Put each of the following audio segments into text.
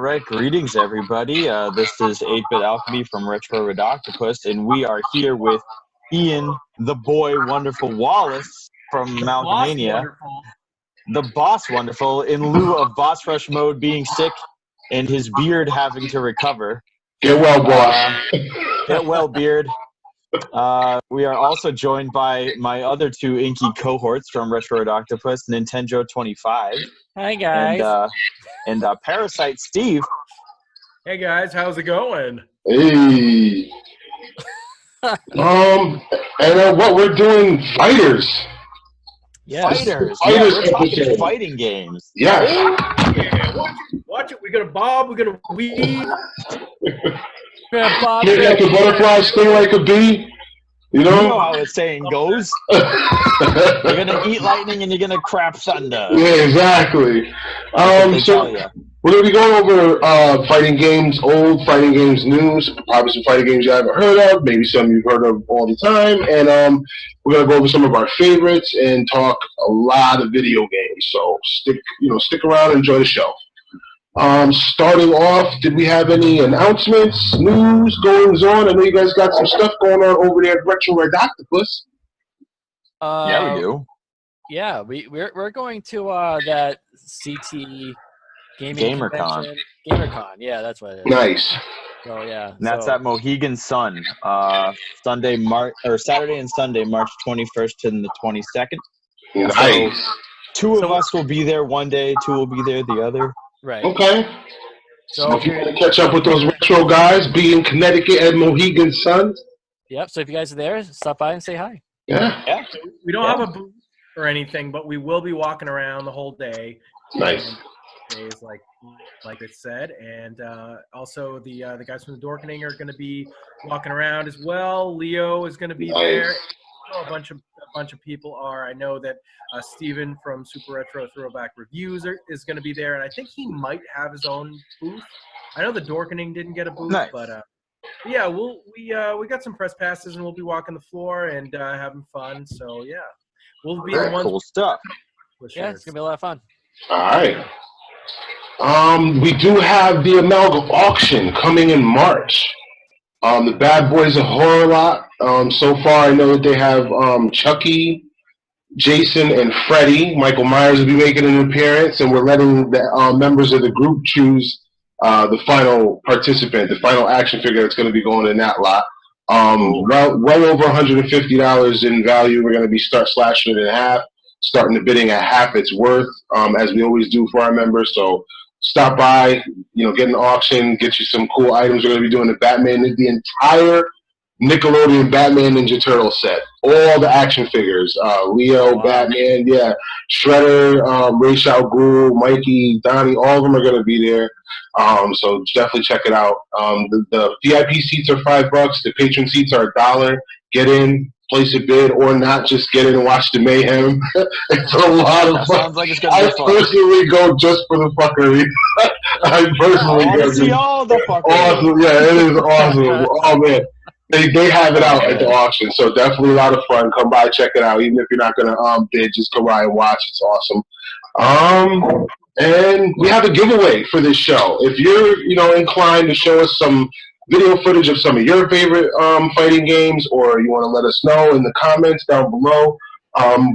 right, greetings everybody. This is 8-Bit Alchemy from Retro Ridoctopus, and we are here with Ian, the boy wonderful Wallace from Amalga Mania, the boss wonderful, in lieu of boss rush mode being sick and his beard having to recover. Get well, boss. Get well, beard. We are also joined by my other two inky cohorts from Retro Ridoctopus, Nintendo 25. Hi guys. And Parasite Steve. Hey guys, how's it going? Hey. And what we're doing, fighters. Yes. Fighters. Fighters. We're talking fighting games. Yes. Yeah, watch it. We got a bob. We got a weave. Bob, Get like a butterfly, sting like a bee. You know how the saying goes. You're gonna eat lightning and you're gonna crap thunder. Yeah, exactly. So we're gonna be going over fighting games, old fighting games news, probably some fighting games you haven't heard of, maybe some you've heard of all the time, and we're gonna go over some of our favorites and talk a lot of video games. So stick around and enjoy the show. Starting off, did we have any announcements, news, goings on? I know you guys got some stuff going on over there at Retro Ridoctopus. Yeah, we do. Yeah, we're going to that CT gaming GamerCon. GamerCon, yeah, that's what it is. Nice. So yeah, and that's at Mohegan Sun, Saturday and Sunday, March 21st to the 22nd. Nice. So, two of us will be there one day, two will be there the other. Right. Okay. So if you want to catch up with those retro guys, be in Connecticut at Mohegan Sun. Yep. So if you guys are there, stop by and say hi. Yeah. We don't have a booth or anything, but we will be walking around the whole day. Nice. Days like it said, and also the guys from the Dorkening are going to be walking around as well. Leo is going to be there. A bunch of people are. I know that Steven from Super Retro Throwback Reviews is going to be there, and I think he might have his own booth. I know the Dorkening didn't get a booth, nice. But yeah, we got some press passes, and we'll be walking the floor and having fun. So yeah, we'll be the ones. Cool stuff. Yeah, it's gonna be a lot of fun. All right. We do have the Amalga auction coming in March. The Bad Boys of Horror lot. So far, I know that they have Chucky, Jason, and Freddy. Michael Myers will be making an appearance, and we're letting the members of the group choose the final participant, the final action figure that's going to be going in that lot. Well over $150 in value. We're going to be slashing it in half, starting the bidding at half its worth, as we always do for our members. So stop by, get an auction, get you some cool items. We're going to be doing the the entire Nickelodeon Batman Ninja Turtle set. All the action figures. Leo, wow. Batman, yeah. Shredder, Ra's al Ghul, Mikey, Donnie, all of them are going to be there. So definitely check it out. The VIP seats are $5. The patron seats are $1. Get in, place a bid, or not, just get in and watch the mayhem. It's a lot of fun. Sounds like it's gonna be fun. I personally go just for the fuckery. I personally go. See all the fuckery. Awesome, yeah, it is awesome. Oh man, they have it out at the auction, so definitely a lot of fun. Come by, check it out. Even if you're not gonna bid, just come by and watch. It's awesome. And we have a giveaway for this show. If you're inclined to show us some video footage of some of your favorite fighting games, or you want to let us know in the comments down below.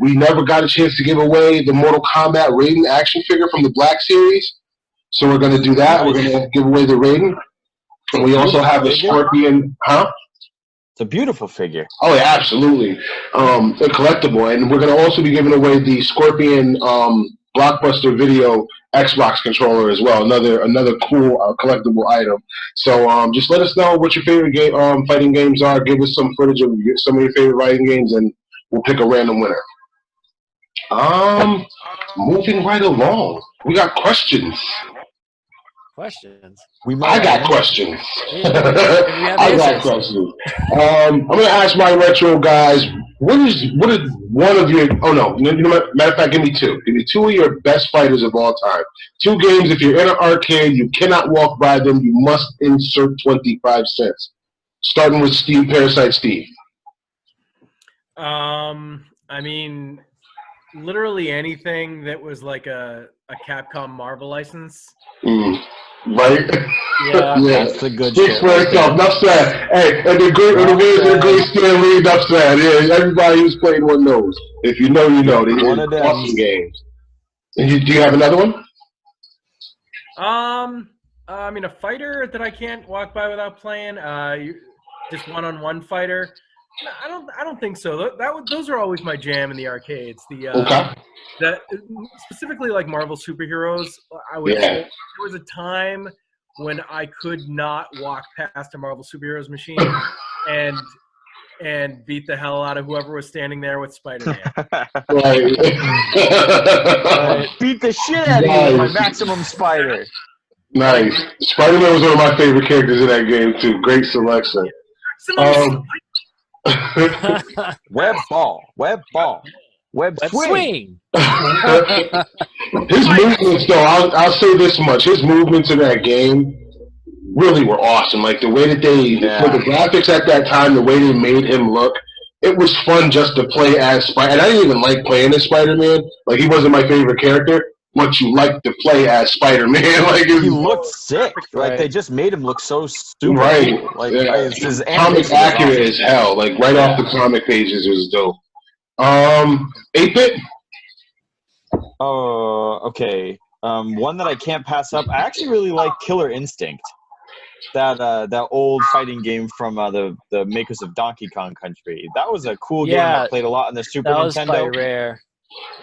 We never got a chance to give away the MortalKombat Raiden action figure from the Black Series, so we're going to do that. We're going to give away the Raiden. And we also have the Scorpion. It's a beautiful figure. Oh, yeah, absolutely. A collectible. And we're going to also be giving away the Scorpion Blockbuster Video Xbox controller as well. Another cool collectible item. So just let us know what your favorite fighting games are. Give us some footage of some of your favorite fighting games, and we'll pick a random winner. Moving right along, we got questions. Questions? I got questions. I got questions. I'm going to ask my retro guys, what is one of your, matter of fact, give me two. Give me two of your best fighters of all time. Two games, if you're in an arcade, you cannot walk by them, you must insert 25 cents. Starting with Parasite Steve. I mean, literally anything that was like a Capcom Marvel license. Right? Yeah. That's the good Speaks shit. for Right itself. there. Enough said. Hey, and the great, and the Wiz and the great Stan Lee, enough said. Yeah, everybody who's played one knows. If you know, you know. These one are of them. awesome games. And do you have another one? I mean, a fighter that I can't walk by without playing. Just one-on-one fighter. No, I don't think so. Those are always my jam in the arcades. Okay. Specifically like Marvel superheroes. There was a time when I could not walk past a Marvel superheroes machine and beat the hell out of whoever was standing there with Spider-Man. Right. Beat the shit out of you with my Maximum Spider. Nice. Spider-Man was one of my favorite characters in that game too. Great selection. Web ball. Web swing. His movements, though, I'll say this much: his movements in that game really were awesome. Like the way that for the graphics at that time, the way they made him look, it was fun just to play as Spider. And I didn't even like playing as Spider-Man. Like he wasn't my favorite character. But you like to play as Spider-Man. Like he looked sick. Like they just made him look so stupid. Right. Like his comic accurate as hell. Like right off the comic pages, it was dope. 8-bit. Oh, okay. One that I can't pass up. I actually really like Killer Instinct. That old fighting game from the makers of Donkey Kong Country. That was a cool game I played a lot on the Super Nintendo. That was by Rare.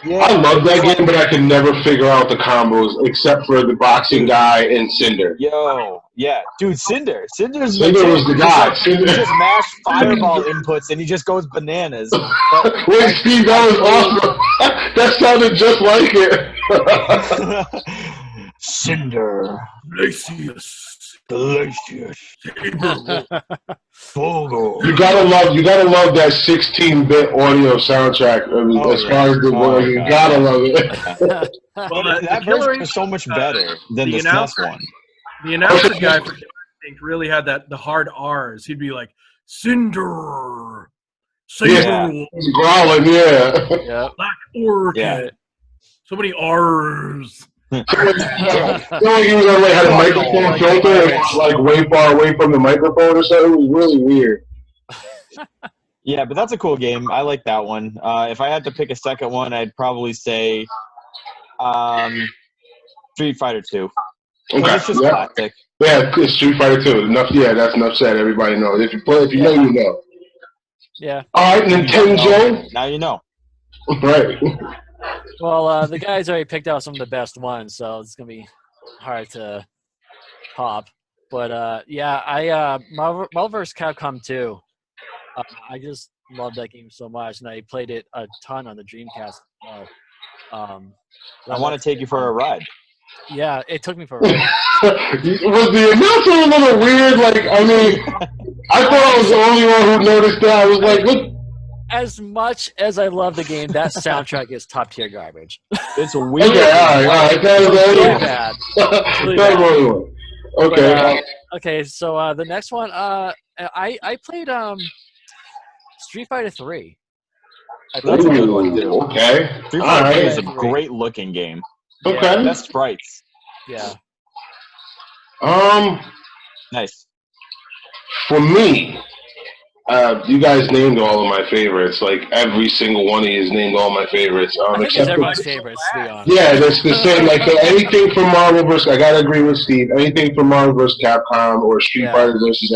Yeah, I love that game, but I could never figure out the combos except for the boxing guy and Cinder. Yo, yeah, dude, Cinder was the guy. He just mashed fireball inputs and he just goes bananas. Wait, Steve, that was awesome. That sounded just like it. Cinder, Glacius. You gotta love that 16-bit audio soundtrack. As far as the world, you gotta love it. Well, that version is so much better than the SNES one. The announcer guy for Killer Instinct really had the hard R's. He'd be like, Cinder, Saber, he's growling, Black Orchid. So many R's. He was on had a microphone filter and like way far away from the microphone or something. It was really weird. Yeah, but that's a cool game. I like that one. If I had to pick a second one, I'd probably say Street Fighter 2. Okay. It's just classic. Yeah, it's Street Fighter 2. Enough. Yeah, that's enough said. Everybody knows. If you play, if you know, you know. Yeah. All right, Nintendo. Now you know. Right. Well, the guys already picked out some of the best ones, so it's gonna be hard to top. But I Marvel vs. Capcom 2. I just love that game so much, and I played it a ton on the Dreamcast. I want to take you for a ride. Yeah, it took me for a ride. Was the announcer a little weird? Like, I mean, I thought I was the only one who noticed that. I was like, look. As much as I love the game, that soundtrack is top tier garbage. It's weird. Okay, all right. That is really bad. Really bad. Okay. Okay, so the next one, I played Street Fighter 3. That's a good one too. Okay. Street Fighter 3 is a great looking game. Okay. Best sprites. Yeah. Nice. For me, you guys named all of my favorites. Like every single one of you has named all my favorites. I think it's everyone's favorites, to be honest. Yeah, that's the same. Like anything from Marvel vs. I gotta agree with Steve. Anything from Marvel vs. Capcom or Street Fighter versus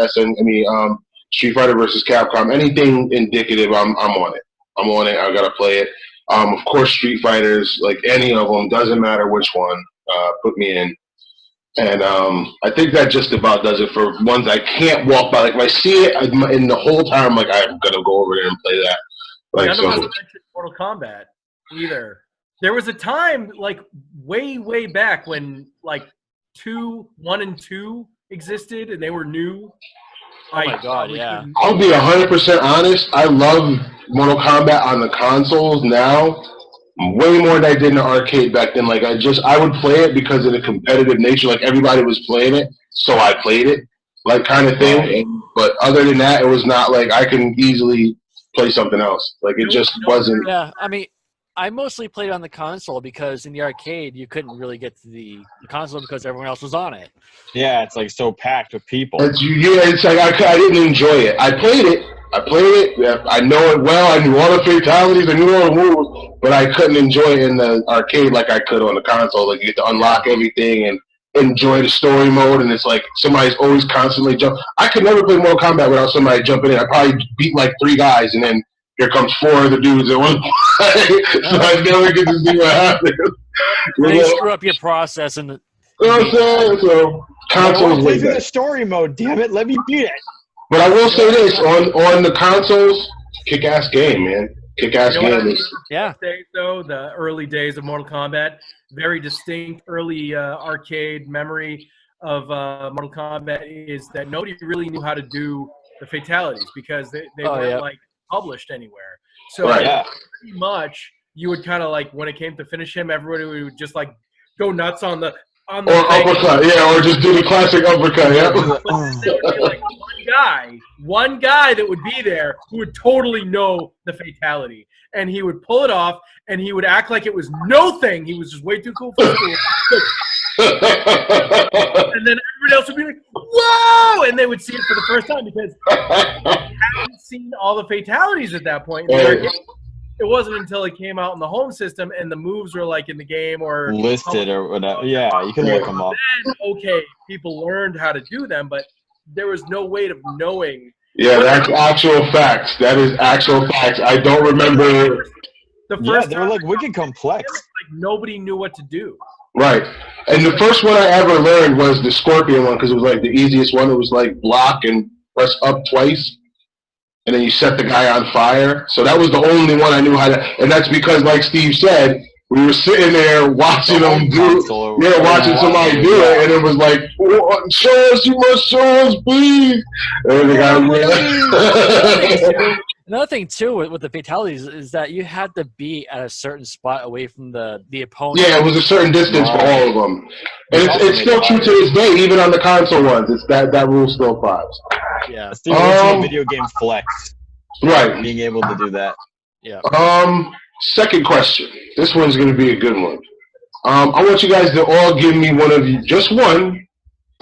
Street Fighter versus Capcom. Anything indicative, I'm on it. I'm on it. I gotta play it. Of course, Street Fighters, like any of them, doesn't matter which one. Put me in. And I think that just about does it for ones I can't walk by. Like if I see it, in the whole time, like I'm gonna go over there and play that. Like none of us mentioned Mortal Kombat either. There was a time, like way back, when like 1 and 2 existed, and they were new. Oh my god, yeah. I'll be 100% honest. I love Mortal Kombat on the consoles now. Way more than I did in the arcade back then. Like I would play it because of the competitive nature. Like everybody was playing it, so I played it, like kind of thing. But other than that, it was not like I can easily play something else. Like it just wasn't. Yeah, I mean, I mostly played on the console because in the arcade you couldn't really get to the console because everyone else was on it. Yeah, it's like so packed with people. It's like I didn't enjoy it. I played it. Yeah, I know it well. I knew all the fatalities. I knew all the moves, but I couldn't enjoy it in the arcade like I could on the console. Like you get to unlock everything and enjoy the story mode, and it's like somebody's always constantly jumping. I could never play Mortal Kombat without somebody jumping in. I probably beat like 3 guys, and then here comes 4 other dudes at one point. So I never get to see what happens. They screw up your process and. You know what I'm saying? So consoles play like through the that. story mode. Damn it, let me beat it. But I will say this on the consoles, kick-ass game, man. Kick-ass game. Yeah. Though the early days of Mortal Kombat, very distinct early arcade memory of Mortal Kombat is that nobody really knew how to do the fatalities because they weren't like published anywhere. So pretty much you would kind of like when it came to finish him, everybody would just like go nuts on the or uppercut, or just do the classic uppercut. Yeah. There would be like one guy that would be there who would totally know the fatality, and he would pull it off, and he would act like it was no thing. He was just way too cool for school. And then everybody else would be like, "Whoa!" and they would see it for the first time because they hadn't seen all the fatalities at that point. It wasn't until it came out in the home system and the moves were like in the game or listed or whatever. Yeah, you can look them up. Then, okay, people learned how to do them, but there was no way of knowing. Yeah, that's actual facts. That is actual facts. I don't remember. They were like wicked complex. Like nobody knew what to do. Right. And the first one I ever learned was the Scorpion one because it was like the easiest one. It was like block and press up twice. And then you set the guy on fire. So that was the only one I knew how to. And that's because, like Steve said, we were sitting there watching them watching somebody do it, and it was like, "Show us, you must show us, please." And the guy. Another thing too with the fatalities is that you had to be at a certain spot away from the opponent. Yeah, it was a certain distance for all of them, and it's still true to this day, even on the console ones. It's that rule still applies. Yeah, it's the original video game flex. Right, being able to do that. Yeah. Second question. This one's going to be a good one. I want you guys to all give me just one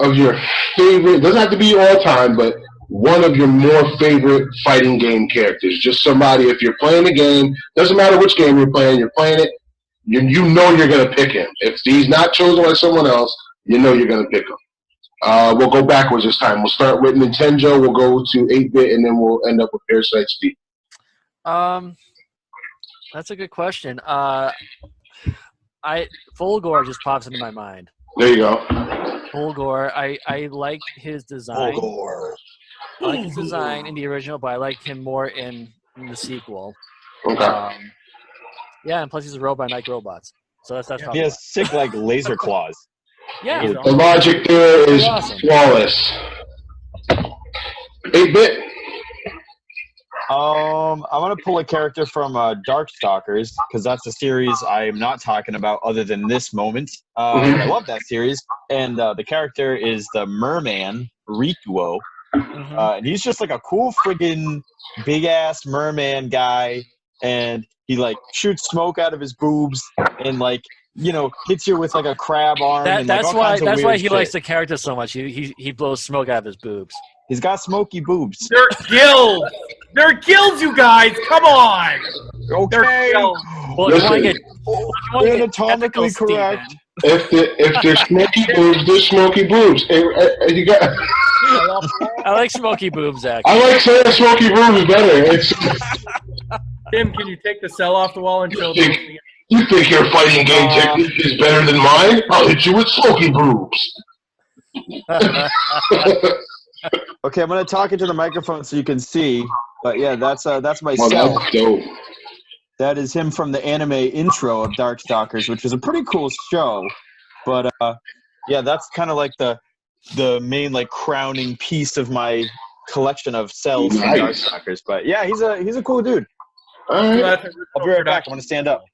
of your favorite. Doesn't have to be all time, but one of your more favorite fighting game characters. Just somebody. If you're playing a game, doesn't matter which game you're playing it. You know you're going to pick him. If he's not chosen by someone else, you know you're going to pick him. We'll go backwards this time. We'll start with Nintendo. We'll go to 8-bit, and then we'll end up with Parasite Steve. That's a good question. Fulgore just pops into my mind. There you go. Fulgore. I like his design. Fulgore. I like his design in the original, but I like him more in the sequel. Okay. Yeah, and plus he's a robot. And I like robots. So that's he has sick like laser claws. Yeah. The logic there is flawless. 8-bit. I'm gonna pull a character from Darkstalkers because that's a series I am not talking about other than this moment. I love that series, and the character is the merman Rituo, and he's just like a cool friggin' big ass merman guy, and he like shoots smoke out of his boobs and like hits you with like a crab arm. That's why he likes the character so much. He blows smoke out of his boobs. He's got smoky boobs. They're gills. They're gills, you guys. Come on. Okay. Well, you want to get anatomically correct. If they're smoky boobs, they're smoky boobs. And you got. I like smoky boobs, actually. I like saying smoky boobs better. Tim, can you take the cell off the wall and show them? You think your fighting game technique is better than mine? I'll hit you with smoky boobs. Okay, I'm gonna talk into the microphone so you can see. But yeah, that's my cell. That's dope. That is him from the anime intro of Darkstalkers, which is a pretty cool show. But yeah, that's kind of like the main like crowning piece of my collection of cells from Darkstalkers. But yeah, he's a cool dude. I'll be right back. I'm gonna stand up.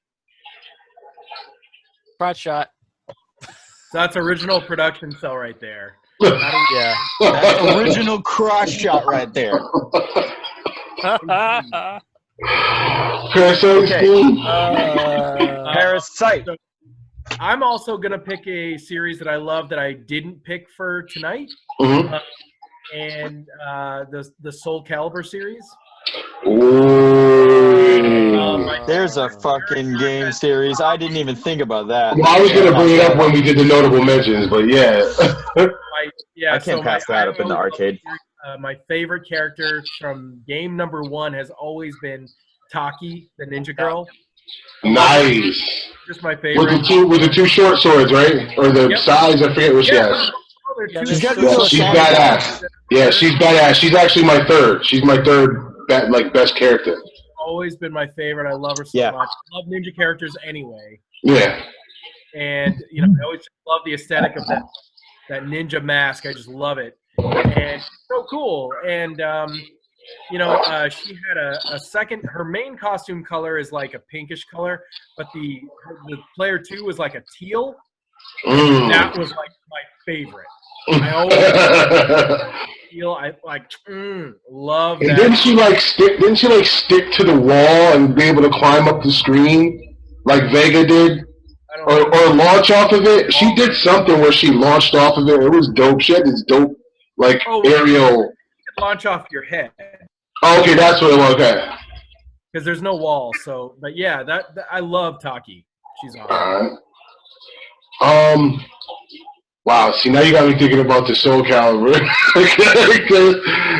Front shot. That's original production cell right there. Yeah, that's original cross shot right there. Parasite. So I'm also gonna pick a series that I love that I didn't pick for tonight, and the Soul Calibur series. There's a fucking game series. I didn't even think about that. Well, I was going to bring it up when we did the notable mentions, but yeah. I can't pass that up in the arcade. My favorite character from game number 1 has always been Taki, the ninja girl. Nice. Just my favorite. With the two short swords, right? Or the size, I forget what she has. She's badass. Yeah, she's badass. She's actually my third. She's my third best character. Always been my favorite. I love her so much. I love ninja characters anyway. Yeah. And I always just love the aesthetic of that ninja mask. I just love it. And it's so cool. And she had a second. Her main costume color is like a pinkish color, but the player 2 was like a teal. That was like my favorite. I always feel love that. And didn't she stick to the wall and be able to climb up the screen like Vega did? Or launch off of it? She did something where she launched off of it. It was dope. She had this dope aerial. You could launch off your head. Oh, okay, that's what it was. Okay. Because there's no wall. So, but yeah, that I love Taki. She's awesome. All right. Wow, see, now you got me thinking about the Soul Calibur.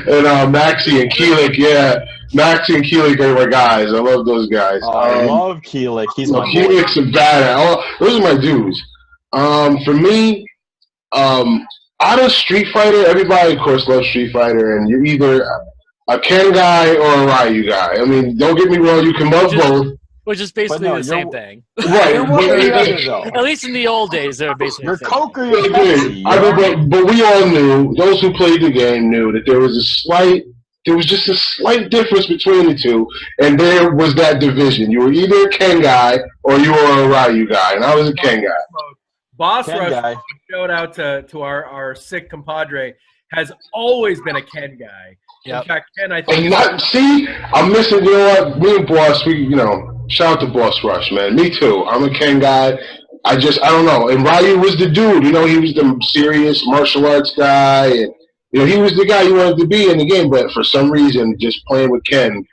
And Maxie and Keelik, yeah. Maxie and Keelik are my guys. I love those guys. I love Keelik. He's my boy. Keelik's a badass. Those are my dudes. For me, out of Street Fighter, everybody, of course, loves Street Fighter, and you're either a Ken guy or a Ryu guy. I mean, don't get me wrong, you can love both. Which is basically the same thing. Right. At least in the old days, they were basically the same. But we all knew, those who played the game knew that there was just a slight difference between the two, and there was that division. You were either a Ken guy or you were a Ryu guy, and I was a Ken guy. Boss Rush, shout out to our sick compadre, has always been a Ken guy. Yep. In fact, Ken, I think. I'm missing. You know what? Me and Boss, shout out to Boss Rush, man. Me too. I'm a Ken guy. I don't know. And Ryu was the dude. He was the serious martial arts guy, and he was the guy you wanted to be in the game. But for some reason, just playing with Ken,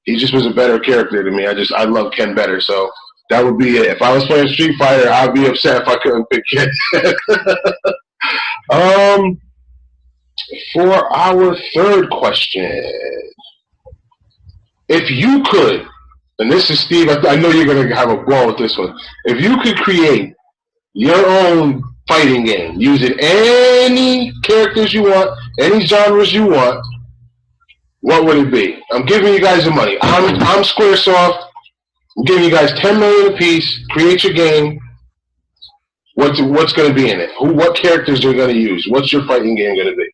he just was a better character to me. I love Ken better. So that would be it. If I was playing Street Fighter, I'd be upset if I couldn't pick Ken. For our third question, if you could, and this is Steve, I know you're going to have a ball with this one. If you could create your own fighting game using any characters you want, any genres you want, what would it be? I'm giving you guys the money. I'm Squaresoft. I'm giving you guys $10 million apiece. Create your game. What's going to be in it? What characters are you going to use? What's your fighting game going to be?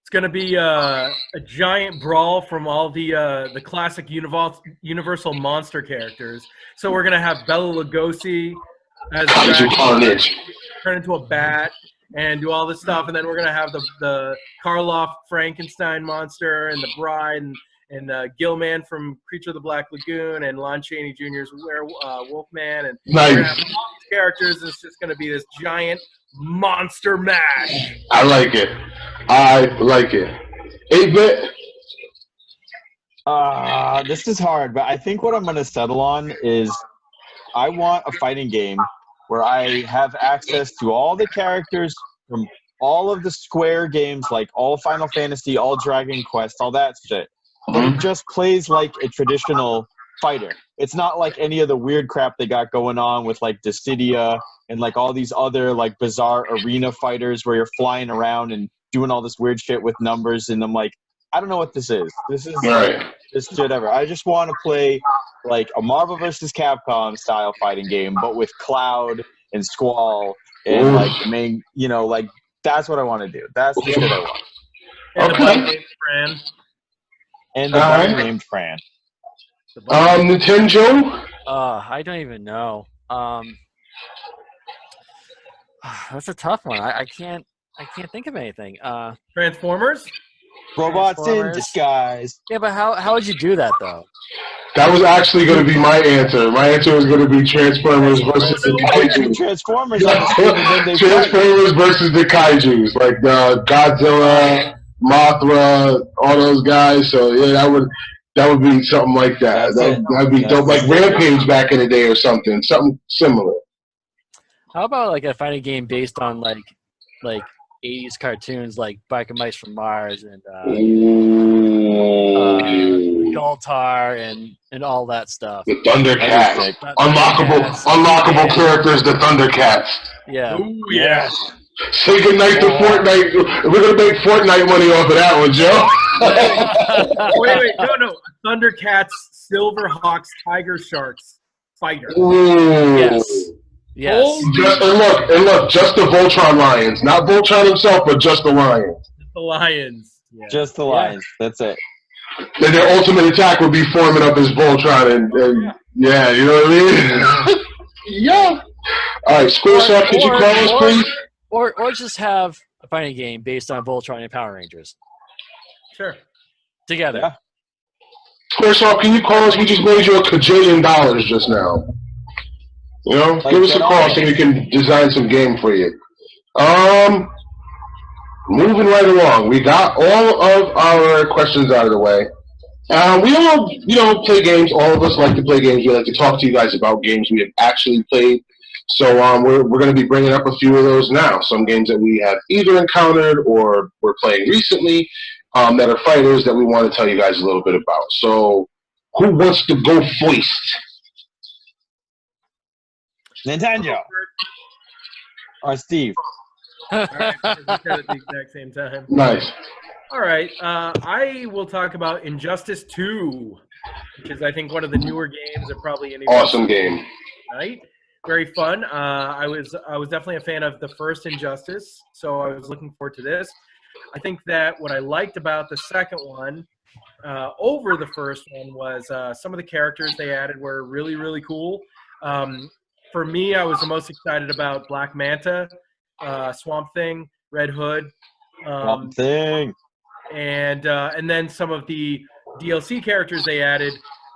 It's going to be a giant brawl from all the classic Universal monster characters. So we're going to have Bela Lugosi as Carnage, turn into a bat and do all this stuff, and then we're going to have the Karloff Frankenstein monster and the Bride and Gilman from Creature of the Black Lagoon and Lon Chaney Jr.'s Wolfman, and nice. We're going to have all these characters. It's just going to be this giant monster mash. I like it. 8-bit. This is hard, but I think what I'm going to settle on is I want a fighting game where I have access to all the characters from all of the Square games, like all Final Fantasy, all Dragon Quest, all that shit. But it just plays like a traditional fighter. It's not like any of the weird crap they got going on with like Dissidia and like all these other like bizarre arena fighters where you're flying around and doing all this weird shit with numbers. And I'm like, I don't know what this is. This is this shit ever. I just want to play like a Marvel vs. Capcom style fighting game, but with Cloud and Squall and like the main, like that's what I want to do. That's the shit I want. And the buddy named Fran. And the buddy named Fran. Nintendo? I don't even know. That's a tough one. I can't think of anything. Transformers? Robots in Transformers. disguise. Yeah, but how would you do that though? That was actually going to be my answer. My answer was going to be Transformers versus the You put two Kaiju. Transformers on the screen and then they fight. Transformers versus the Kaijus, like Godzilla, Mothra, all those guys. So yeah, that would be something like that. That'd be dope, like Rampage back in the day or something similar. How about like a fighting game based on like 80s cartoons like Biker Mice from Mars and Galtar and all that stuff. The Thundercats, unlockable characters, the Thundercats. Yeah. Ooh, yes. Say goodnight to Fortnite. We're gonna make Fortnite money off of that one, Joe. Wait, no. Thundercats, Silverhawks, Tiger Sharks, Fighter. Ooh. Yes. And look, just the Voltron Lions, not Voltron himself, but just the Lions. The Lions. Yeah. Just the Lions. That's it. Then their ultimate attack would be forming up as Voltron, and yeah, you know what I mean? Yeah. All right, Squaresoft, could you call us, please? Or just have a fighting game based on Voltron and Power Rangers. Sure. Together. Yeah. Squaresoft, can you call us? We just made you $1 kajillion just now. You know, Like give us a call so we can design some game for you. Moving right along, we got all of our questions out of the way. We all, play games. All of us like to play games. We like to talk to you guys about games we have actually played. So we're going to be bringing up a few of those now. Some games that we have either encountered or we're playing recently that are fighters that we want to tell you guys a little bit about. So who wants to go first? Nintendo. Or Steve. All right, we said it at the exact same time. Nice. All right, I will talk about Injustice 2, which is I think one of the newer games that probably anyone Awesome game. Right? Very fun. I was definitely a fan of the first Injustice, so I was looking forward to this. I think that what I liked about the second one over the first one was some of the characters they added were really, really cool. For me, I was the most excited about Black Manta, Swamp Thing, Red Hood, Swamp Thing. and then some of the DLC characters they added.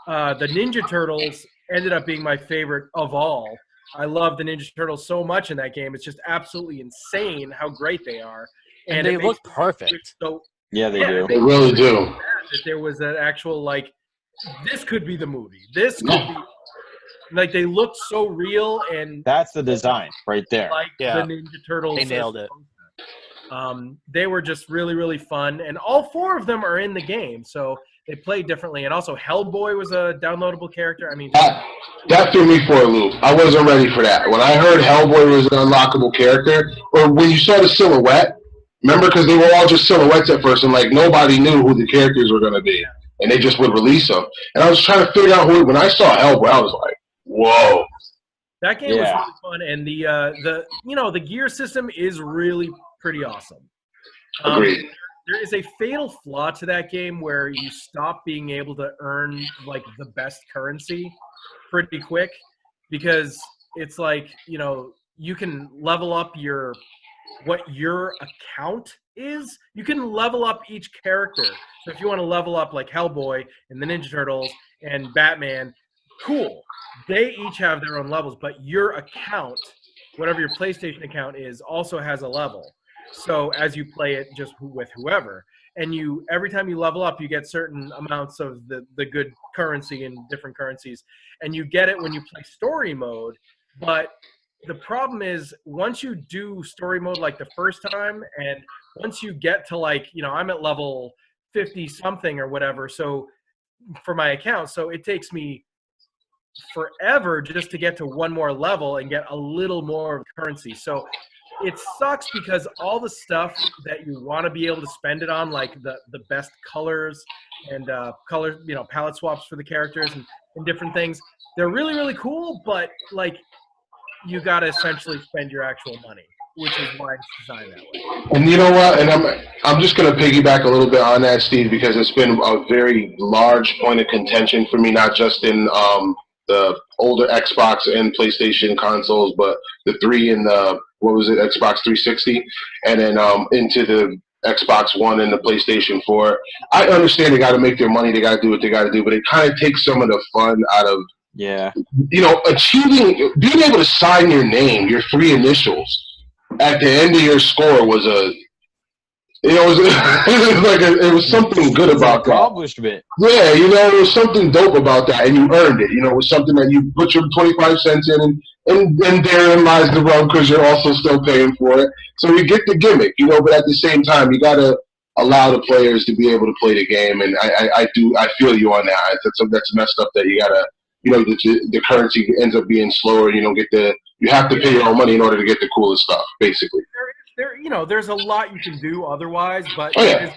The Ninja Turtles ended up being my favorite of all. I love the Ninja Turtles so much in that game. It's just absolutely insane how great they are. And they look perfect. So, Yeah, they do. They really do. that there was an actual, like, this could be the movie. This could be. Like, they looked so real and That's the design right there. like the Ninja Turtles. They nailed it. They were just really, really fun. And all four of them are in the game, so they play differently. And also, Hellboy was a downloadable character. I mean, That threw me for a loop. I wasn't ready for that. When I heard Hellboy was an unlockable character, or when you saw the silhouette, remember, because they were all just silhouettes at first, and like nobody knew who the characters were going to be, and they just would release them. And I was trying to figure out who. When I saw Hellboy, I was like, "Whoa!" that game was really fun, and the gear system is really pretty awesome. Agreed. There is a fatal flaw to that game where you stop being able to earn like the best currency pretty quick, because it's like, you can level up what your account is. You can level up each character. So if you want to level up like Hellboy and the Ninja Turtles and Batman, cool. They each have their own levels, but your account, whatever your PlayStation account is, also has a level. So as you play it just with whoever, and every time you level up, you get certain amounts of the good currency and different currencies, and you get it when you play story mode. But the problem is, once you do story mode like the first time, and once you get to like, I'm at level 50 something or whatever, so for my account, so it takes me forever just to get to one more level and get a little more currency. So it sucks, because all the stuff that you want to be able to spend it on, like the best colors and palette swaps for the characters and different things, they're really, really cool, but like you got to essentially spend your actual money, which is why it's designed that way. And you know what? And I'm just going to piggyback a little bit on that, Steve, because it's been a very large point of contention for me, not just in the older Xbox and PlayStation consoles, but the 3 and the Xbox 360, and then into the Xbox One and the PlayStation 4. I understand they got to make their money, they got to do what they got to do, but it kind of takes some of the fun out of, achieving, being able to sign your name, your 3 initials at the end of your score was it was something good about that. Accomplishment. Yeah, it was something dope about that, and you earned it. It was something that you put your 25 cents in, and therein lies the rub because you're also still paying for it. So you get the gimmick, but at the same time, you got to allow the players to be able to play the game, and I feel you on that. That's messed up that you got to, the currency ends up being slower. You have to pay your own money in order to get the coolest stuff, basically. There's a lot you can do otherwise, but it is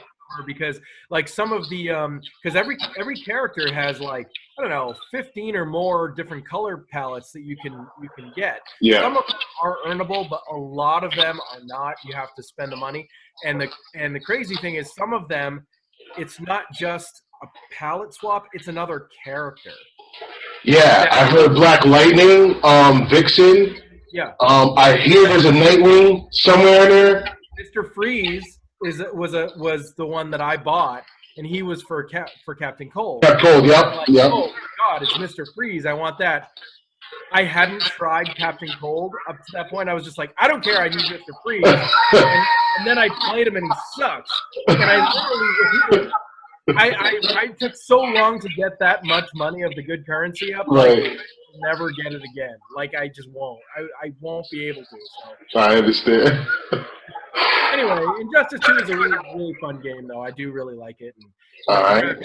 because like some of the because every character has like 15 or more different color palettes that you can get. Yeah. Some of them are earnable, but a lot of them are not. You have to spend the money, and the crazy thing is some of them, it's not just a palette swap; it's another character. Yeah, I heard Black Lightning, Vixen. Yeah. I hear there's a Nightwing somewhere in there. Mr. Freeze was the one that I bought, and he was for Captain Cold. Captain Cold, yep. Oh my God, it's Mr. Freeze. I want that. I hadn't tried Captain Cold up to that point. I was just like, I don't care. I need Mr. Freeze. and then I played him, and he sucks. And I literally, I took so long to get that much money of the good currency up. Right. Never get it again. I just won't. I won't be able to. So. I understand. Anyway, Injustice 2 is a really, really fun game, though. I do really like it. And all right.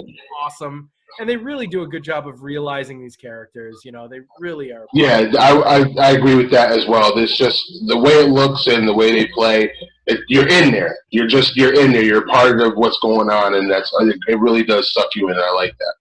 Awesome. And they really do a good job of realizing these characters. They really are. Yeah, I agree with that as well. It's just the way it looks and the way they play. You're in there. You're in there. You're part of what's going on, and it really does suck you in. I like that.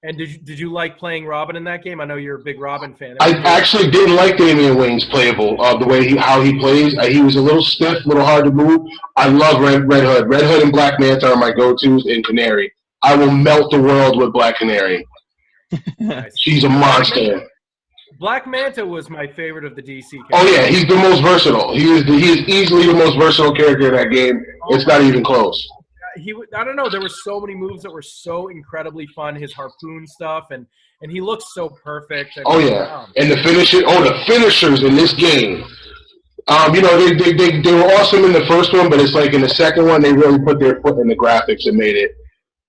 And did you like playing Robin in that game? I know you're a big Robin fan. I actually didn't like Damian Wayne's playable. The way how he plays, he was a little stiff, a little hard to move. I love Red Hood. Red Hood and Black Manta are my go-tos, and Canary. I will melt the world with Black Canary. She's a monster. Black Manta was my favorite of the DC characters. Oh yeah, he's the most versatile. He is easily the most versatile character in that game. It's not even close. I don't know. There were so many moves that were so incredibly fun. His harpoon stuff, and he looks so perfect. And the finishers in this game. They were awesome in the first one, but it's like in the second one they really put their foot in the graphics and made it.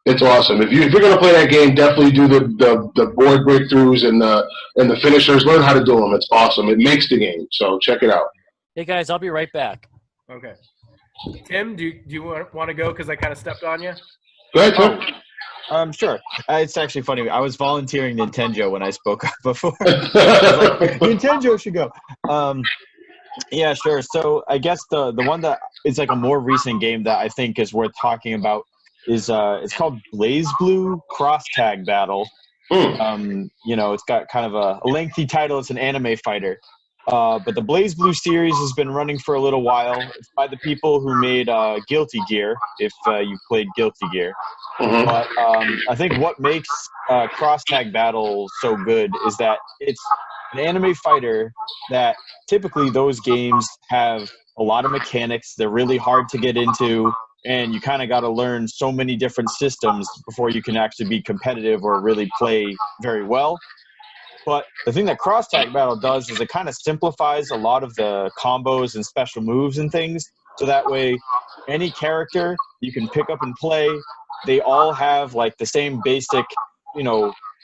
It's awesome. If you're gonna play that game, definitely do the board breakthroughs and the finishers. Learn how to do them. It's awesome. It makes the game. So check it out. Hey guys, I'll be right back. Okay. Tim, do you want to go because I kind of stepped on you? Go ahead, Tim. Sure. It's actually funny. I was volunteering Nintendo when I spoke up before. I was like, Nintendo should go. Yeah, sure. So I guess the one that is like a more recent game that I think is worth talking about is it's called Blaze Blue Cross Tag Battle. It's got kind of a lengthy title. It's an anime fighter. But the Blaze Blue series has been running for a little while. It's by the people who made Guilty Gear, if you played Guilty Gear. Mm-hmm. But I think what makes Cross Tag Battle so good is that it's an anime fighter that typically those games have a lot of mechanics. They're really hard to get into, and you kind of got to learn so many different systems before you can actually be competitive or really play very well. But the thing that Cross Tag Battle does is it kind of simplifies a lot of the combos and special moves and things. So that way, any character you can pick up and play, they all have like the same basic,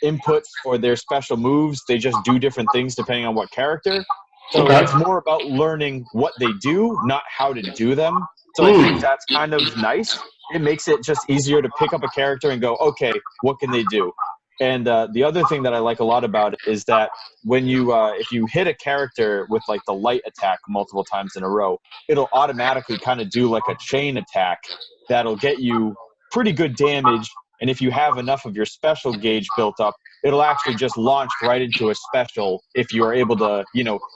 inputs for their special moves. They just do different things depending on what character. So it's more about learning what they do, not how to do them. So I think that's kind of nice. It makes it just easier to pick up a character and go, okay, what can they do? And the other thing that I like a lot about it is that when you, if you hit a character with like the light attack multiple times in a row, it'll automatically kind of do like a chain attack that'll get you pretty good damage. And if you have enough of your special gauge built up, it'll actually just launch right into a special if you are able to,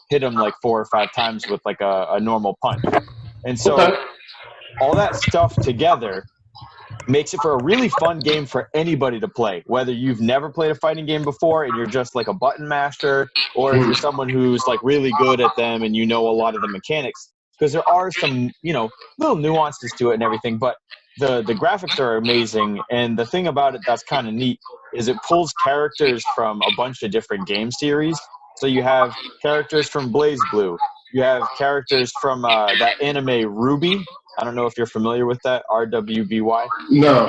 hit them like 4 or 5 times with like a normal punch. And so all that stuff together makes it for a really fun game for anybody to play, whether you've never played a fighting game before and you're just like a button master, or if you're someone who's like really good at them and a lot of the mechanics. because there are some, little nuances to it and everything, but the graphics are amazing. And the thing about it that's kind of neat is it pulls characters from a bunch of different game series. So you have characters from Blaze Blue. You have characters from that anime Ruby. I don't know if you're familiar with that, RWBY. No.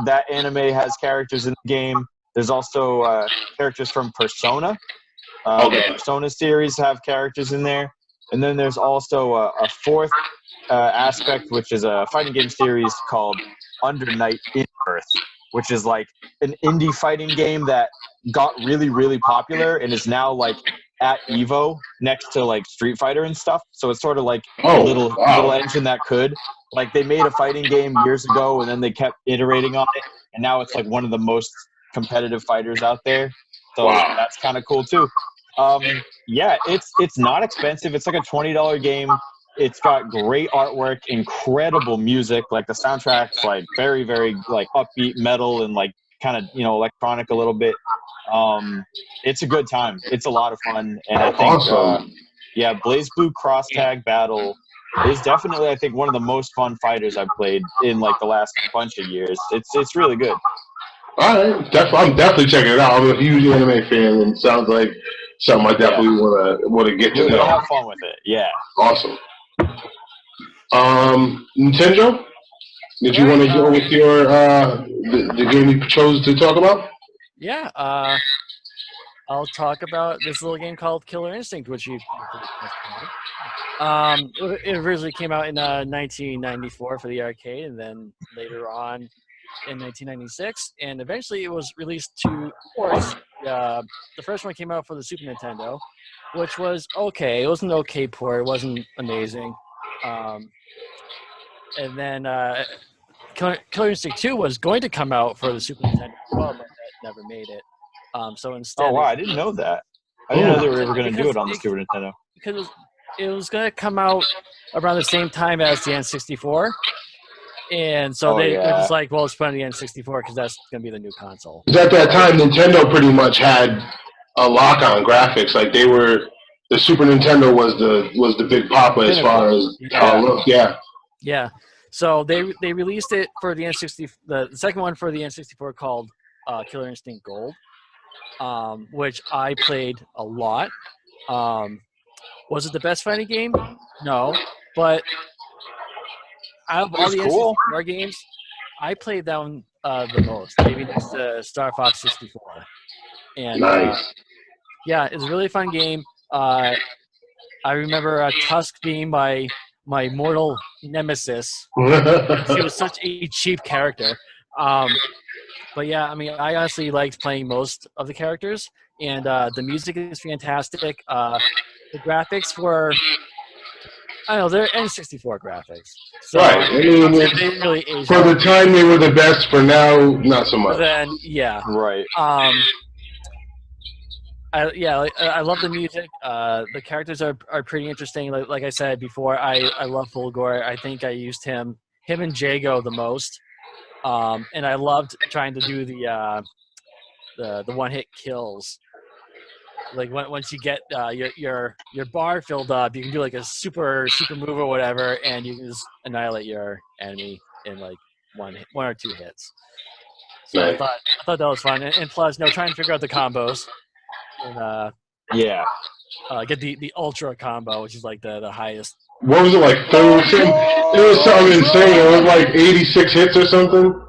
That anime has characters in the game. There's also characters from Persona. The Persona series have characters in there. And then there's also a fourth aspect, which is a fighting game series called Under Night in Earth, which is like an indie fighting game that got really, really popular and is now like at Evo next to like Streetfighter and stuff. So it's sort of like a little engine that could. Like they made a fighting game years ago and then they kept iterating on it. And now it's like one of the most competitive fighters out there. So that's kind of cool too. Yeah, it's not expensive. It's like a $20 game. It's got great artwork, incredible music. Like the soundtrack's like very, very like upbeat metal and like kind of electronic a little bit. It's a good time. It's a lot of fun, and I think Blaze Blue Cross Tag Battle is definitely, I think, one of the most fun fighters I've played in like the last bunch of years. It's really good. All right, I'm definitely checking it out. I'm a huge anime fan, and it sounds like something I definitely want to get to know. Have fun with it. Yeah. Awesome. Nintendo, did you want to go with your the game you chose to talk about? Yeah. I'll talk about this little game called Killer Instinct, which you. It originally came out in 1994 for the arcade, and then later on in 1996, and eventually it was released to ports. The first one came out for the Super Nintendo, which was okay. It was an okay port. It wasn't amazing. And then Killer Instinct 2 was going to come out for the Super Nintendo as well, but that never made it. So instead, oh wow, I didn't know that. I didn't know they were going to do it on the Super Nintendo. Because it was going to come out around the same time as the N64. And so they were just like, well, let's put on the N64 because that's going to be the new console. At that time, Nintendo pretty much had a lock on graphics. Like the Super Nintendo was the big papa as far as how it looked. Yeah. Yeah. So they released it for the N64, the second one for the N64 called Killer Instinct Gold, which I played a lot. Was it the best fighting game? No, but out of all the N64 games, I played that one the most, maybe next to Star Fox 64. And nice. Yeah, it's a really fun game. I remember Tusk being my mortal nemesis. He was such a cheap character. But yeah, I mean, I honestly liked playing most of the characters, and the music is fantastic. The graphics were, I don't know, they're N64 graphics. So right. I mean, they didn't really age for the time they were the best. For now, not so much. Then yeah. Right. I love the music. The characters are pretty interesting. Like I said before, I love Fulgore. I think I used him and Jago the most. And I loved trying to do the one-hit kills. Like once you get your bar filled up, you can do like a super move or whatever, and you can just annihilate your enemy in like one or two hits. So Right. I thought that was fun, and plus, trying to figure out the combos. And get the ultra combo, which is like the highest. What was it like? It was something insane. It was like 86 hits or something.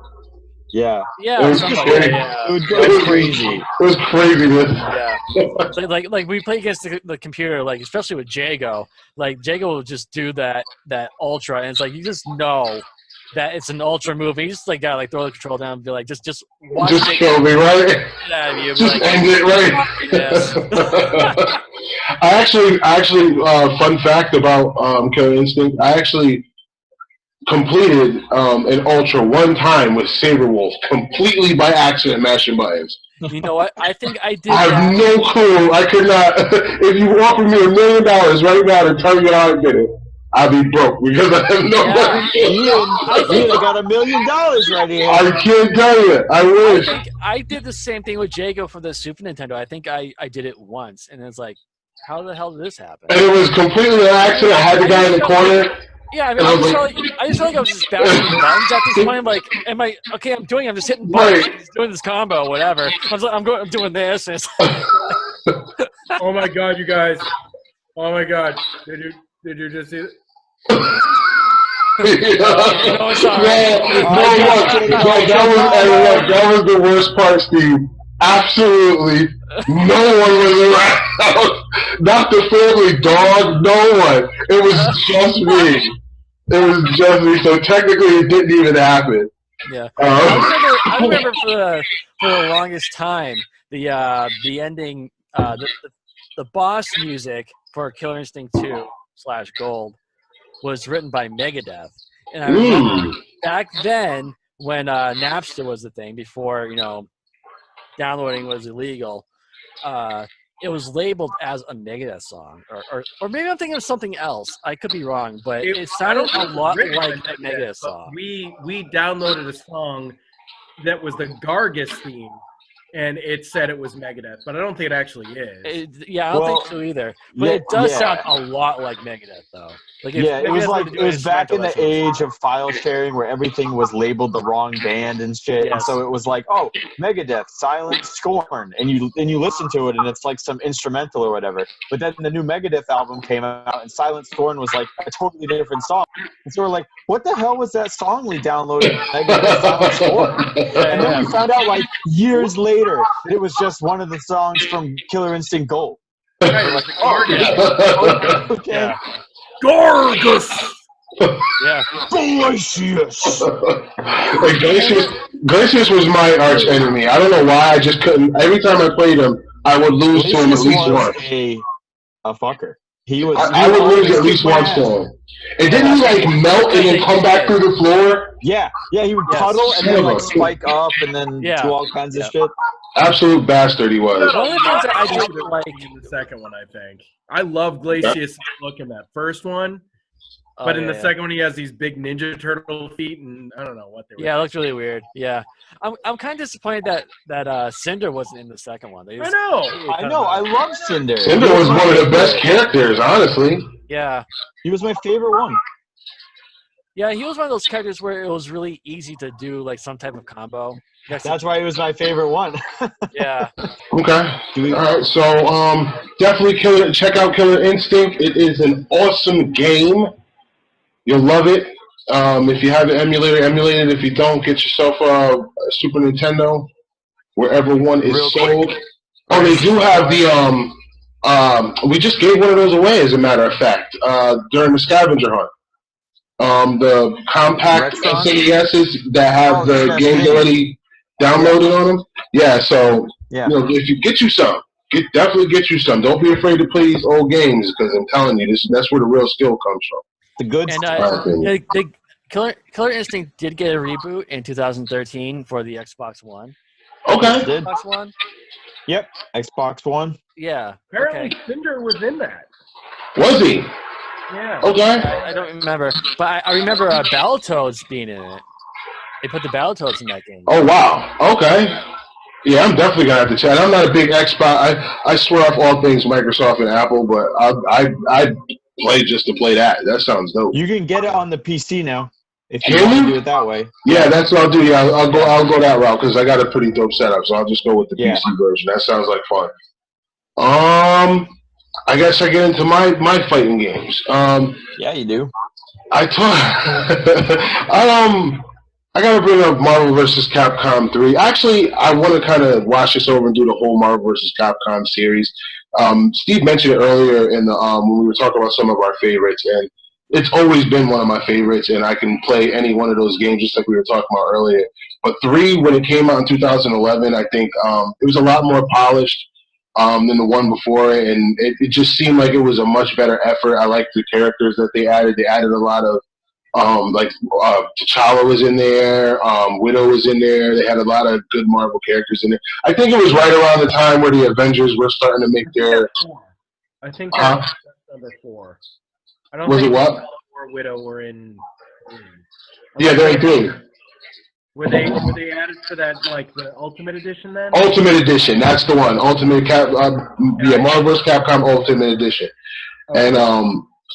Yeah. Yeah, It was something like crazy. that, yeah. It was crazy. It was craziness. Yeah. So like we play against the computer, like especially with Jago. Like Jago will just do that ultra, and it's like you just know that it's an ultra move. And you just like gotta like throw the control down and be like, just watch Just it kill me, right? get out of you. Just Like, end it, right? yes. I actually, fun fact about Killer Instinct. I actually completed an ultra one time with Saberwolf, completely by accident, mashing buttons. You know what? I think I did. I have no clue. I could not. If you offered me $1 million right now to tell me how I did it, I'd be broke because I have no money. You got $1 million right here. I can't tell you. I wish. I did the same thing with Jago for the Super Nintendo. I think I did it once, and it's like how the hell did this happen? And it was completely an accident. I had the guy in the corner. Yeah, I mean, I just felt like I was just bashing buttons at this point. I'm like, I'm just hitting buttons, just doing this combo, whatever. I'm doing this. And it's Oh my god, you guys! Oh my god, did you just see it? No, it's all right. That was the worst part, Steve. Absolutely no one was around. Not the family, dog. No one. It was just me. So technically, it didn't even happen. Yeah. I remember for the longest time the ending the boss music for Killer Instinct 2 / Gold was written by Megadeth, and I remember back then when Napster was the thing before downloading was illegal. It was labeled as a Megadeth song, or maybe I'm thinking of something else. I could be wrong, but it sounded a lot like a Megadeth song. We downloaded a song that was the Gargus theme, and it said it was Megadeth, but I don't think it actually is. I don't think so either. But it does sound a lot like Megadeth, though. It was back in the age of file sharing where everything was labeled the wrong band and shit. Yes. And so it was like, oh, Megadeth, Silent Scorn, and you listen to it and it's like some instrumental or whatever. But then the new Megadeth album came out and Silent Scorn was like a totally different song. And so we're like, what the hell was that song we downloaded? Megadeth, Silent Scorn. And then we found out like years later that it was just one of the songs from Killer Instinct Gold. Right, like, okay. Yeah. Gargus! Yeah. Glacius! Glacius was my arch enemy. I don't know why. I just couldn't. Every time I played him, I would lose to him at least once. A fucker. He was. I would lose at least once to him. And didn't he like melt and then come back through the floor? Yeah. He would cuddle and then like spike up and then do all kinds of shit. Absolute bastard he was. One of the things that I didn't like in the second one, I think. I love Glacius' look in that first one, but in the second one, he has these big Ninja Turtle feet, and I don't know what they were. Yeah, it looks really weird. Yeah, I'm kind of disappointed that Cinder wasn't in the second one. I know. I love Cinder. Cinder was one of the best characters, honestly. Yeah, he was my favorite one. Yeah, he was one of those characters where it was really easy to do like some type of combo. That's why he was my favorite one. Yeah. Okay. All right. So definitely check out Killer Instinct. It is an awesome game. You'll love it. If you have an emulator, emulate it. If you don't, get yourself a Super Nintendo, wherever one is sold. Oh, they do have the we just gave one of those away, as a matter of fact, during the scavenger hunt. The compact SNESs that have the games already downloaded on them. Yeah, so if you get you some, definitely get you some. Don't be afraid to play these old games because I'm telling you, that's where the real skill comes from. The good stuff. Killer Instinct did get a reboot in 2013 for the Xbox One. Okay. Xbox One. Yep, Xbox One. Yeah. Apparently, Cinder was in that. Was he? Yeah. Okay. I don't remember, but I remember Battletoads being in it. They put the Battletoads in that game. Oh wow. Okay. Yeah, I'm definitely gonna have to check. I'm not a big Xbox. I swear off all things Microsoft and Apple, but I play just to play that. That sounds dope. You can get it on the PC now if you want to do it that way. Yeah, that's what I'll do. Yeah, I'll go that route because I got a pretty dope setup. So I'll just go with the PC version. That sounds like fun. I guess I get into my fighting games. Yeah, you do. I gotta bring up Marvel vs. Capcom 3. Actually, I want to kind of watch this over and do the whole Marvel vs. Capcom series. Steve mentioned it earlier in the when we were talking about some of our favorites, and it's always been one of my favorites, and I can play any one of those games just like we were talking about earlier. But 3, when it came out in 2011, I think it was a lot more polished than the one before it, and it just seemed like it was a much better effort. I liked the characters that they added. They added a lot of T'Challa was in there, Widow was in there. They had a lot of good Marvel characters in there. I think it was right around the time where the Avengers were starting to make their. I think that's number 4. I don't was think it what? Or Widow were in. Yeah, they're in 3. Were they added for that like the Ultimate Edition then? Ultimate Edition, that's the one. Marvel vs. Capcom Ultimate Edition, Okay. and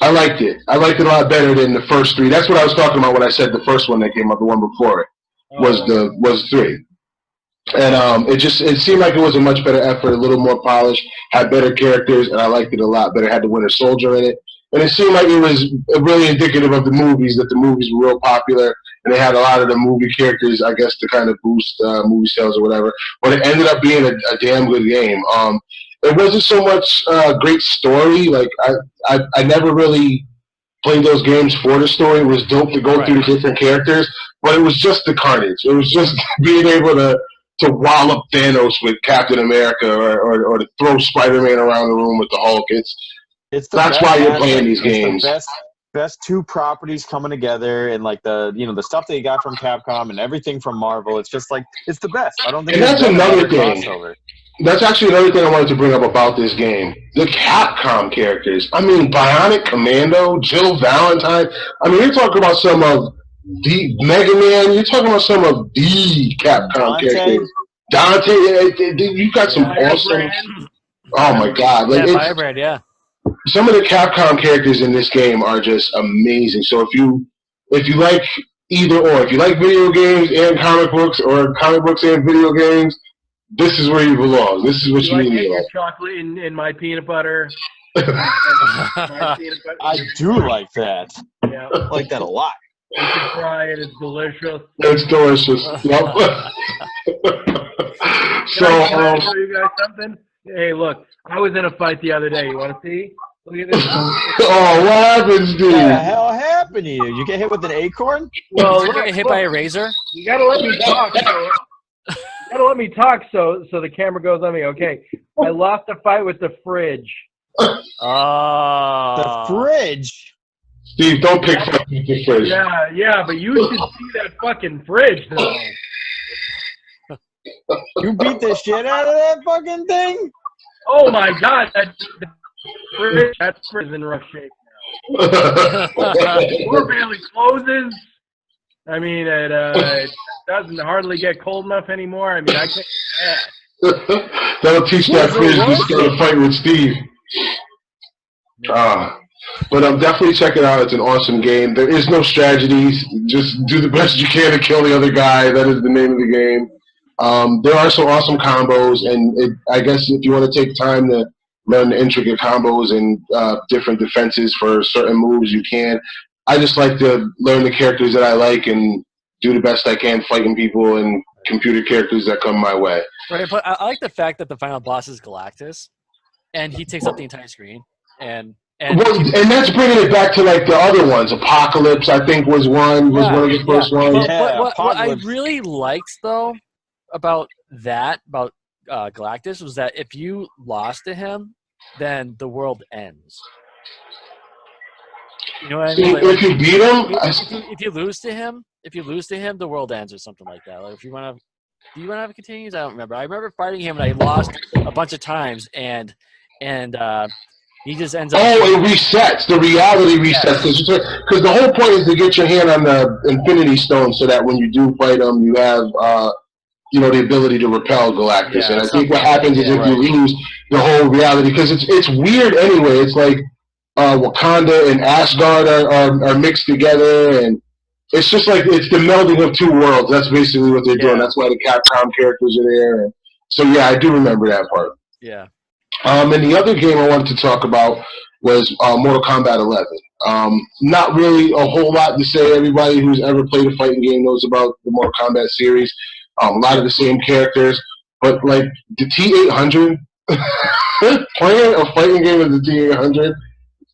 I liked it. I liked it a lot better than the first three. That's what I was talking about when I said the first one that came out, the one before it was 3. And it seemed like it was a much better effort, a little more polished, had better characters, and I liked it a lot better. It had the Winter Soldier in it, and it seemed like it was really indicative of the movies, that the movies were real popular, and they had a lot of the movie characters, I guess, to kind of boost movie sales or whatever. But it ended up being a damn good game. It wasn't so much great story. Like I never really played those games for the story. It was dope to go through the different characters, but it was just the carnage. It was just being able to wallop Thanos with Captain America or to throw Spider-Man around the room with the Hulk. That's why you're playing these games. The best two properties coming together, and like the stuff that you got from Capcom and everything from Marvel. It's just like it's the best. I don't think. And that's another thing. That's actually another thing I wanted to bring up about this game. The Capcom characters. I mean, Bionic Commando, Jill Valentine. I mean, you're talking about some of the Mega Man. You're talking about some of the Capcom characters. Dante, you got some awesome. Oh my God! Like Firebrand, yeah. Some of the Capcom characters in this game are just amazing. So if you like either or, if you like video games and comic books, or comic books and video games, this is where you belong. This is what you need. Your chocolate in my peanut butter. I do like that. Yeah, I like that a lot. You can try it. It's delicious. It's delicious. Yep. Can I show you guys something? Hey, look. I was in a fight the other day. You want to see? Look at this. Oh, what happens, dude? What the hell happened to you? You get hit with an acorn? Well, you get hit by a razor? You gotta let me talk. So the camera goes on me. Okay. I lost a fight with the fridge. The fridge? Steve, don't pick fights with the fridge. Yeah, but you should see that fucking fridge, though. You beat the shit out of that fucking thing? Oh my God, that fridge is in rough shape now. Door barely closes. I mean, it doesn't hardly get cold enough anymore. I mean, I can't. That'll teach that fridge to start a fight with Steve. But I'm definitely check it out. It's an awesome game. There is no strategies. Just do the best you can to kill the other guy. That is the name of the game. There are some awesome combos, and I guess if you want to take time to learn the intricate combos and different defenses for certain moves, you can. I just like to learn the characters that I like and do the best I can fighting people and computer characters that come my way. Right, but I like the fact that the final boss is Galactus, and he takes up the entire screen, and that's bringing it back to like the other ones. Apocalypse, I think, was one of the first ones. What I really liked though about Galactus was that if you lost to him, then the world ends. You know what I mean? Like, if you beat him, if you lose to him, the world ends or something like that. Like if you want to, do you want to have it continues? I don't remember. I remember fighting him and I lost a bunch of times, and he just ends up. Oh, it resets. The reality resets because the whole point is to get your hand on the Infinity Stone so that when you do fight him, you have the ability to repel Galactus. Yeah, and I think what happens is if you lose the whole reality, because it's weird anyway. It's like Wakanda and Asgard are mixed together, and it's just like it's the melding of two worlds. That's basically what they're doing. That's why the Capcom characters are there. And so yeah, I do remember that part. Yeah. And the other game I wanted to talk about was Mortal Kombat 11. Not really a whole lot to say. Everybody who's ever played a fighting game knows about the Mortal Kombat series. A lot of the same characters, but like the T800, playing a fighting game with the T800,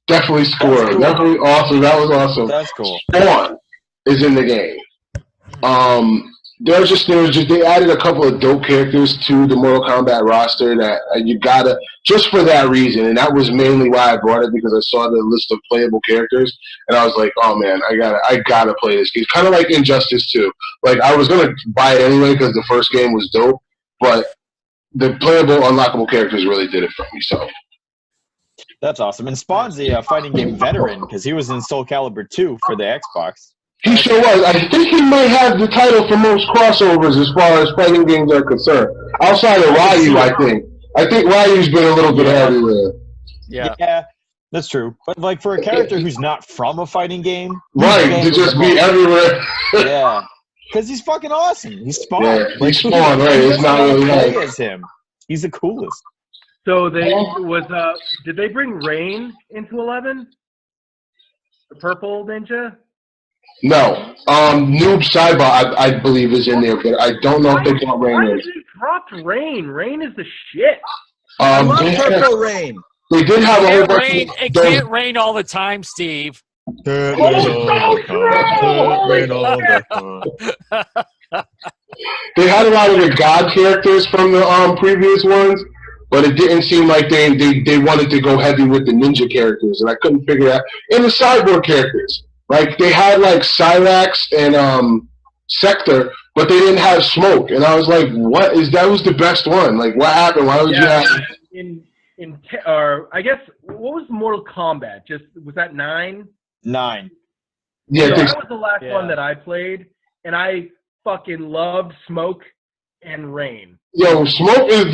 definitely scored. Cool. Definitely awesome. That was awesome. That's cool. Spawn is in the game. They added a couple of dope characters to the Mortal Kombat roster that you gotta, just for that reason, and that was mainly why I brought it, because I saw the list of playable characters and I was like, oh man, I gotta play this game. Kind of like Injustice 2. Like I was gonna buy it anyway because the first game was dope, but the playable unlockable characters really did it for me. So that's awesome. And Spawn's the fighting game veteran because he was in Soul Calibur 2 for the Xbox. He sure was. I think he might have the title for most crossovers as far as fighting games are concerned. Outside of Ryu, I think. I think Ryu's been a little bit everywhere. Yeah. That's true. But like for a character who's not from a fighting game, right, to just be everywhere. Yeah, because he's fucking awesome. He's Spawn. Yeah, he's Spawn, right? It's not really play as him. He's the coolest. So did they bring Rain into 11? The purple ninja? No. Noob Saibot, I believe, is in there, but I don't know if they got Rain in. Why did they drop Rain? Rain is the shit. Purple Rain. They did have a whole bunch of It can't rain all the time, Steve. They had a lot of the god characters from the previous ones, but it didn't seem like they wanted to go heavy with the ninja characters, and I couldn't figure that. And the cyborg characters, like they had like Cyrax and Sector, but they didn't have Smoke, and I was like, that was the best one. Like, what happened? Why would you have? I guess what was Mortal Kombat? Was that 9? 9. Yeah, that was the last one that I played, and I fucking loved Smoke and Rain. Yo, Smoke is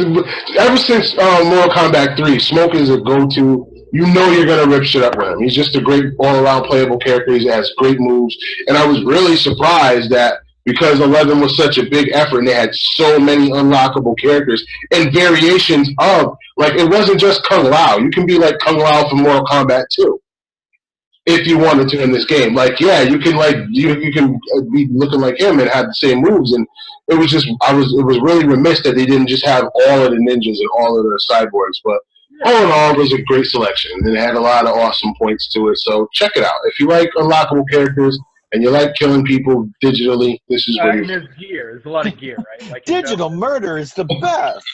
ever since Mortal Kombat 3. Smoke is a go-to. You know you're gonna rip shit up with him. He's just a great all-around playable character. He has great moves, and I was really surprised that because 11 was such a big effort and they had so many unlockable characters and variations of, like, it wasn't just Kung Lao. You can be like Kung Lao from Mortal Kombat 2 if you wanted to in this game. Like, yeah, you can you can be looking like him and have the same moves, and it was just it was really remiss that they didn't just have all of the ninjas and all of the cyborgs, but all in all, it was a great selection and it had a lot of awesome points to it. So check it out. If you like unlockable characters and you like killing people digitally, this is where there's gear. There's a lot of gear, right? Like digital murder is the best.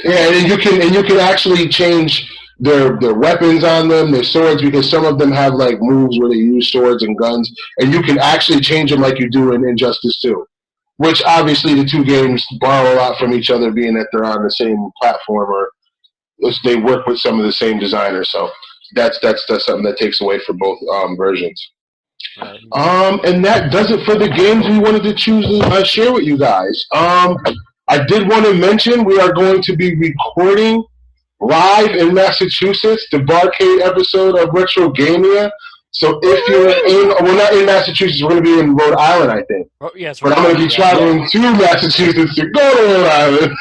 Yeah, and you can actually change their weapons on them, their swords, because some of them have like moves where they use swords and guns, and you can actually change them like you do in Injustice 2. Which obviously the two games borrow a lot from each other, being that they're on the same platform or they work with some of the same designers. So that's something that takes away from both versions. And that does it for the games we wanted to choose to share with you guys. I did want to mention we are going to be recording live in Massachusetts the Barcade episode of Retro Gamia. So if you're we're not in Massachusetts, we're going to be in Rhode Island, I think. Oh, yes, but I'm going to be traveling to Massachusetts to go to Rhode Island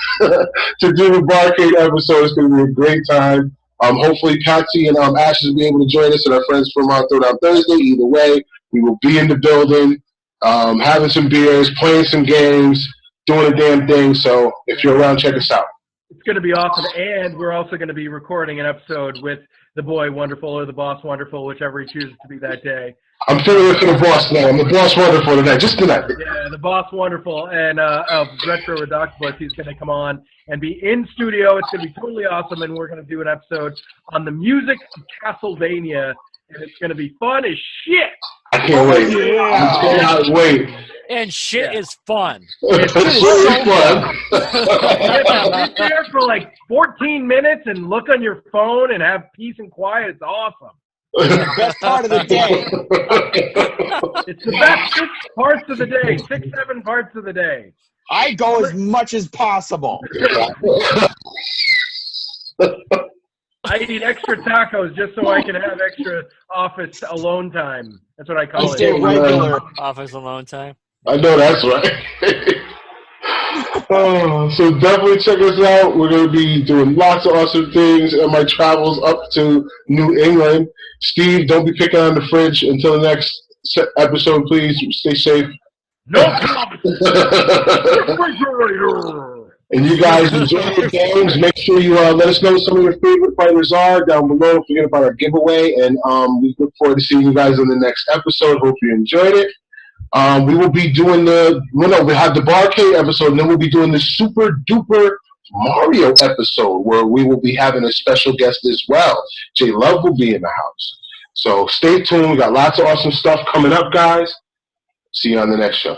to do the Barcade episode. It's going to be a great time. Hopefully Patsy and Ashes will be able to join us and our friends from Throwdown Thursday. Either way, we will be in the building, having some beers, playing some games, doing a damn thing. So if you're around, check us out. It's going to be awesome. And we're also going to be recording an episode with the Boy Wonderful or the Boss Wonderful, whichever he chooses to be that day. I'm feeling it for the boss now. I'm the Boss Wonderful tonight, just tonight. Yeah, the Boss Wonderful and Retro Ridoctopus. He's going to come on and be in studio. It's going to be totally awesome, and we're going to do an episode on the music of Castlevania, and it's going to be fun as shit. I can't wait. I cannot wait. And shit is fun. It's really fun. You get to sit there for like 14 minutes and look on your phone and have peace and quiet. It's awesome. It's the best part of the day. It's the best 6 parts of the day. 6, 7 parts of the day. I go as much as possible. I eat extra tacos just so I can have extra office alone time. That's what I call it. Regular office alone time. I know that's right. So definitely check us out. We're going to be doing lots of awesome things in my travels up to New England. Steve, don't be picking on the fridge until the next episode, please. Stay safe. No. And you guys enjoy your games. Make sure you let us know what some of your favorite fighters are down below. Don't forget about our giveaway. And we look forward to seeing you guys on the next episode. Hope you enjoyed it. We will be doing we have the Barcade episode, and then we'll be doing the Super Duper Mario episode, where we will be having a special guest as well. J Love will be in the house. So stay tuned. We got lots of awesome stuff coming up, guys. See you on the next show.